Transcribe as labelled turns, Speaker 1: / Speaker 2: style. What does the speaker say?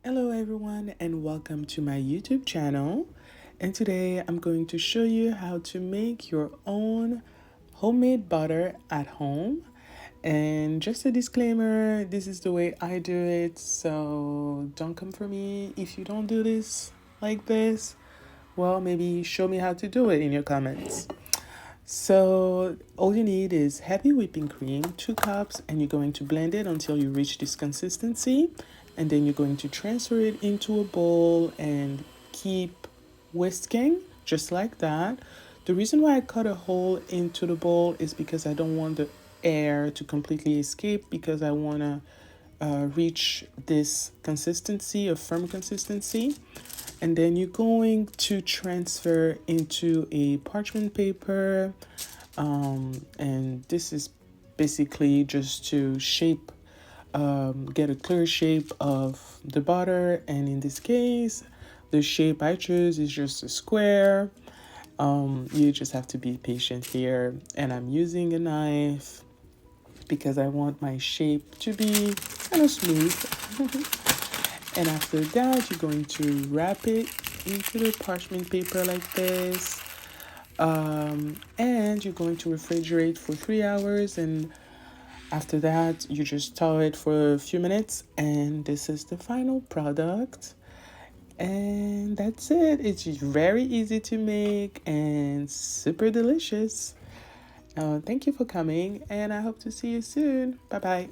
Speaker 1: Hello everyone and welcome to my YouTube channel. And today I'm going to show you how to make your own homemade butter at home. And just a disclaimer, this is the way I do it, so don't come for me if you don't do this like this. Well, maybe show me how to do it in your comments. So all you need is heavy whipping cream, 2 cups, and you're going to blend it until you reach this consistency. And then you're going to transfer it into a bowl and keep whisking just like that. The reason why I cut a hole into the bowl is because I don't want the air to completely escape, because I want to reach this consistency, a firm consistency. And then you're going to transfer into a parchment paper, and this is basically just to shape, get a clear shape of the butter. And in this case, the shape I choose is just a square. You just have to be patient here, and I'm using a knife because I want my shape to be kind of smooth. And after that, you're going to wrap it into the parchment paper like this. And you're going to refrigerate for 3 hours. And after that, you just thaw it for a few minutes. And this is the final product. And that's it. It's very easy to make and super delicious. Thank you for coming, and I hope to see you soon. Bye bye.